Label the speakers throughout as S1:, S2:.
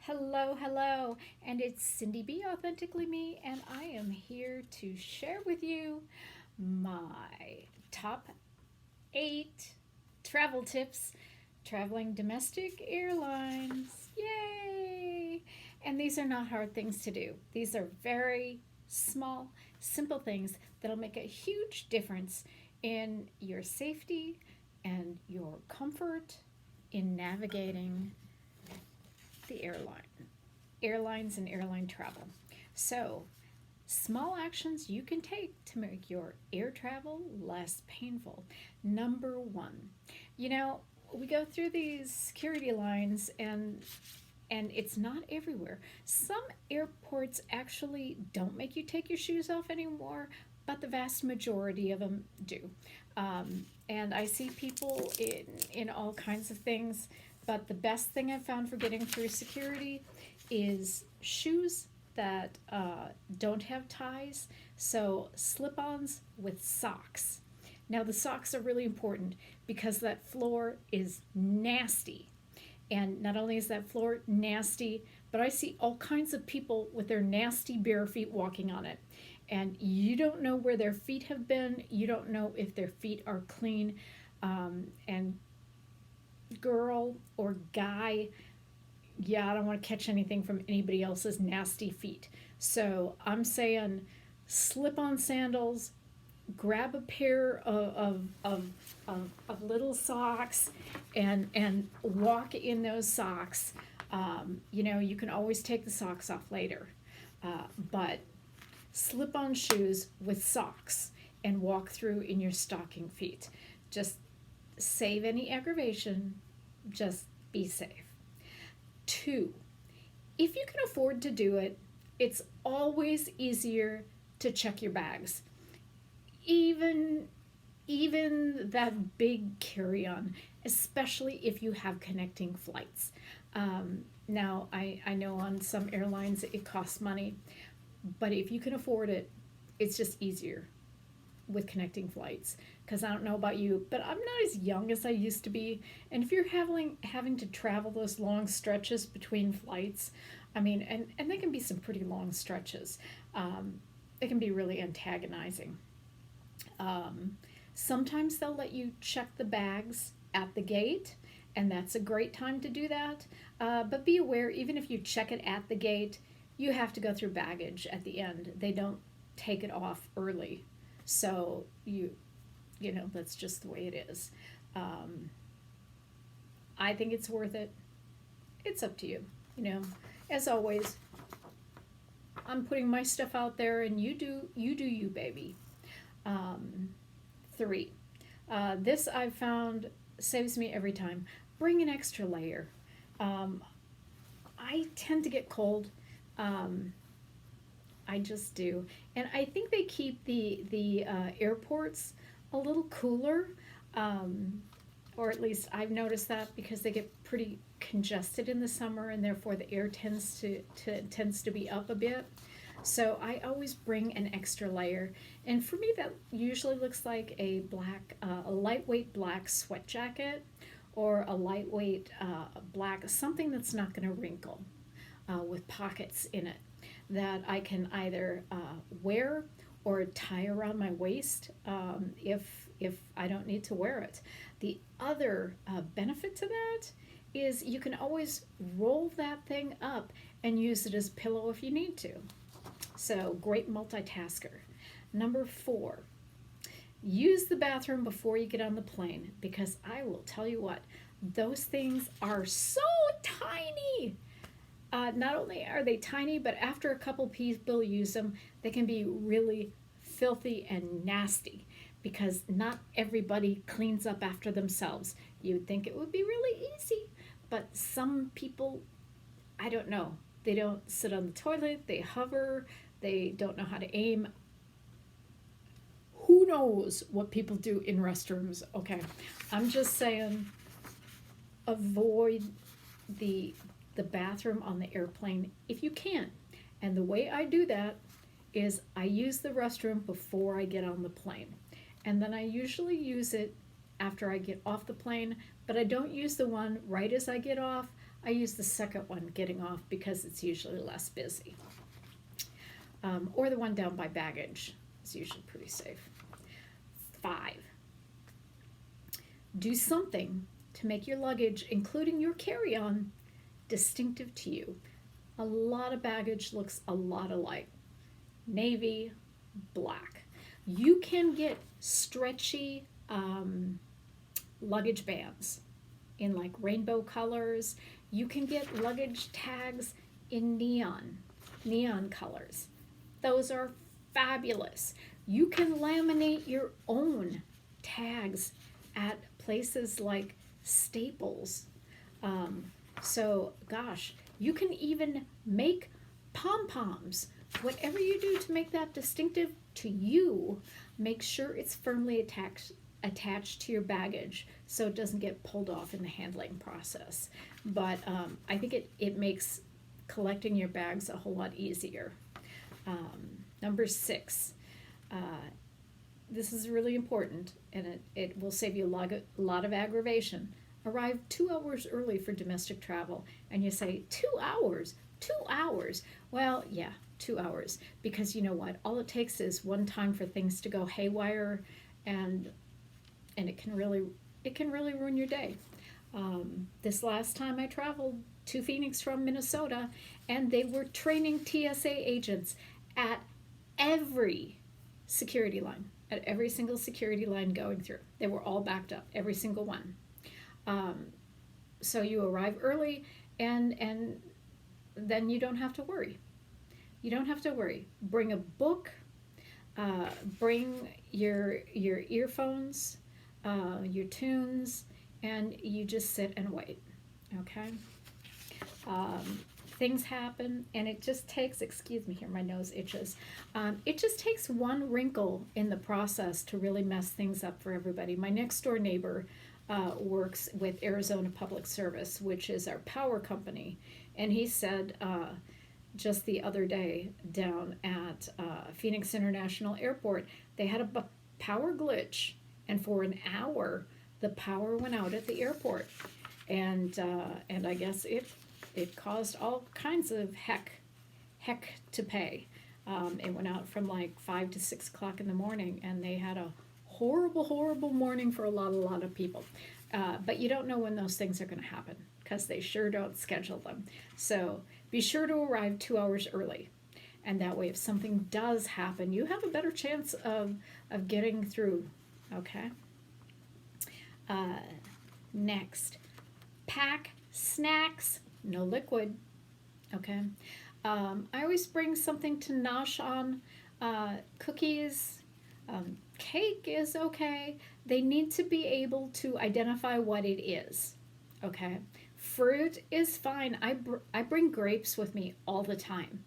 S1: Hello, hello, and it's Cindy B, Authentically Me, and I am here to share with you my top 8 travel tips traveling domestic airlines. Yay! And these are not hard things to do, these are very small, simple things that'll make a huge difference in your safety and your comfort in navigating the airlines and airline travel. So, small actions you can take to make your air travel less painful. Number one, you know, we go through these security lines and it's not everywhere. Some airports actually don't make you take your shoes off anymore, but the vast majority of them do. And I see people in all kinds of things, but the best thing I've found for getting through security is shoes that don't have ties, so slip ons with socks. Now, the socks are really important because that floor is nasty. And not only is that floor nasty, but I see all kinds of people with their nasty bare feet walking on it. And you don't know where their feet have been, you don't know if their feet are clean. And girl or guy, yeah, I don't want to catch anything from anybody else's nasty feet. So I'm saying slip on sandals, grab a pair of little socks and walk in those socks. You can always take the socks off later, but slip on shoes with socks and walk through in your stocking feet. Just save any aggravation, just be safe. Two, if you can afford to do it, it's always easier to check your bags. Even that big carry-on, especially if you have connecting flights. Now, I know on some airlines it costs money, but if you can afford it, it's just easier with connecting flights. Because I don't know about you, but I'm not as young as I used to be. And if you're having to travel those long stretches between flights, I mean, and they can be some pretty long stretches, they can be really antagonizing. Um, Sometimes they'll let you check the bags at the gate, and that's a great time to do that. But be aware, even if you check it at the gate, you have to go through baggage at the end. They don't take it off early. So that's just the way it is. Um, I think it's worth it. It's up to you. You know, as always, I'm putting my stuff out there, and you, baby. Um, Three. This I've found saves me every time. Bring an extra layer. Um, I tend to get cold. Um, I just do, and I think they keep the airports a little cooler, um, or at least I've noticed that because they get pretty congested in the summer, and therefore the air tends to be up a bit. So I always bring an extra layer, and for me that usually looks like a lightweight black sweat jacket, or a lightweight black something that's not going to wrinkle, with pockets in it that I can either wear or tie around my waist, if I don't need to wear it. The other benefit to that is you can always roll that thing up and use it as a pillow if you need to. So, great multitasker. Number 4, use the bathroom before you get on the plane, because I will tell you what, those things are so tiny. Not only are they tiny, but after a couple people use them, they can be really filthy and nasty because not everybody cleans up after themselves. You'd think it would be really easy, but some people, I don't know, they don't sit on the toilet, they hover, they don't know how to aim. Who knows what people do in restrooms? Okay, I'm just saying, avoid the the bathroom on the airplane if you can. And the way I do that is I use the restroom before I get on the plane. And then I usually use it after I get off the plane, but I don't use the one right as I get off. I use the second one, getting off, because it's usually less busy. Or the one down by baggage is usually pretty safe. 5, do something to make your luggage, including your carry-on, distinctive to you. A lot of baggage looks a lot alike. Navy, black. You can get stretchy luggage bands in like rainbow colors. You can get luggage tags in neon colors. Those are fabulous. You can laminate your own tags at places like Staples. So gosh, you can even make pom-poms. Whatever you do to make that distinctive to you, make sure it's firmly attached to your baggage so it doesn't get pulled off in the handling process. But I think it makes collecting your bags a whole lot easier. Number 6, this is really important, and it will save you a lot of aggravation. Arrive 2 hours early for domestic travel. And you say, 2 hours? 2 hours? Well, yeah, 2 hours. Because you know what? All it takes is one time for things to go haywire, and it can really ruin your day. This last time I traveled to Phoenix from Minnesota, and they were training TSA agents at every security line, at every single security line going through. They were all backed up, every single one. So you arrive early, and then you don't have to worry. You don't have to worry. Bring a book, bring your earphones, your tunes, and you just sit and wait. Okay? Things happen, and it just takes, excuse me here, my nose itches. It just takes one wrinkle in the process to really mess things up for everybody. My next door neighbor works with Arizona Public Service, which is our power company, and he said just the other day down at Phoenix International Airport, they had a power glitch, and for an hour the power went out at the airport, and I guess it caused all kinds of heck to pay. It went out from like 5 to 6 o'clock in the morning, and they had a horrible morning for a lot of people. But you don't know when those things are going to happen, because they sure don't schedule them. So be sure to arrive 2 hours early, and that way if something does happen, you have a better chance of getting through. Okay? Next, pack snacks, no liquid. Okay? I always bring something to nosh on. Cookies, cake is okay. They need to be able to identify what it is. Okay? Fruit is fine. I bring grapes with me all the time.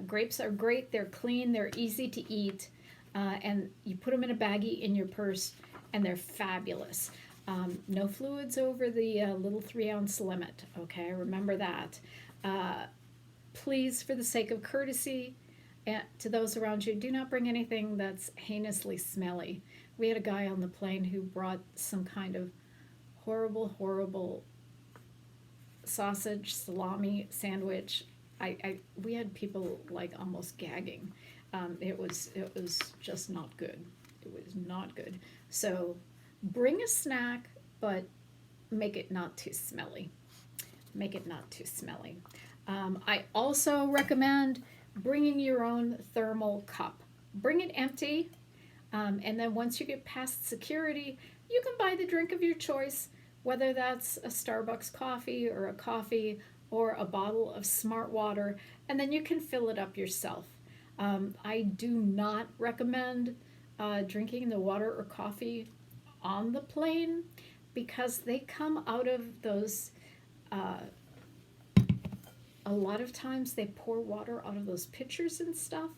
S1: Grapes are great. They're clean. They're easy to eat. And you put them in a baggie in your purse, and they're fabulous. No fluids over the little 3-ounce limit. Okay? Remember that. Please, for the sake of courtesy to those around you, do not bring anything that's heinously smelly. We had a guy on the plane who brought some kind of horrible sausage salami sandwich. We had people like almost gagging. It was just not good. It was not good. So bring a snack, but make it not too smelly. Make it not too smelly. I also recommend bringing your own thermal cup. Bring it empty, and then once you get past security, you can buy the drink of your choice, whether that's a Starbucks coffee or a coffee or a bottle of Smart Water, and then you can fill it up yourself. I do not recommend drinking the water or coffee on the plane, because they come out of those a lot of times they pour water out of those pitchers and stuff,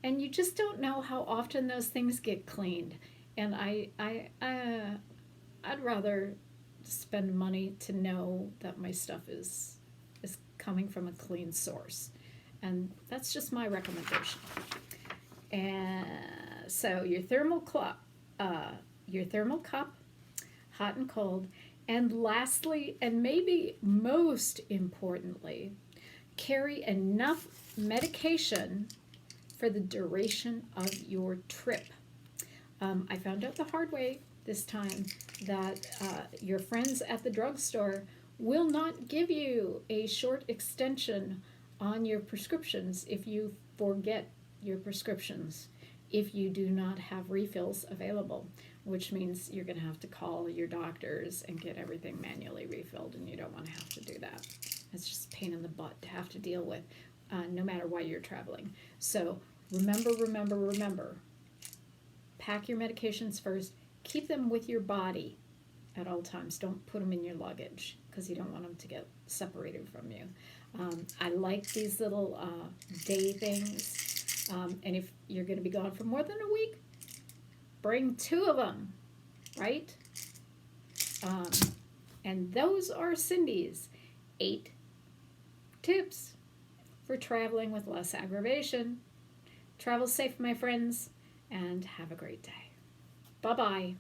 S1: and you just don't know how often those things get cleaned. And I'd rather spend money to know that my stuff is coming from a clean source, and that's just my recommendation. And so your thermal cup, hot and cold, And lastly, and maybe most importantly, carry enough medication for the duration of your trip. I found out the hard way this time that your friends at the drugstore will not give you a short extension on your prescriptions if you forget your prescriptions, if you do not have refills available, which means you're going to have to call your doctors and get everything manually refilled, and you don't want to have to do that. It's just a pain in the butt to have to deal with, no matter why you're traveling. So remember, pack your medications first. Keep them with your body at all times. Don't put them in your luggage because you don't want them to get separated from you. I like these little day things. And if you're going to be gone for more than a week, bring 2 of them, right? And those are Cindy's 8 tips for traveling with less aggravation. Travel safe, my friends, and have a great day. Bye-bye.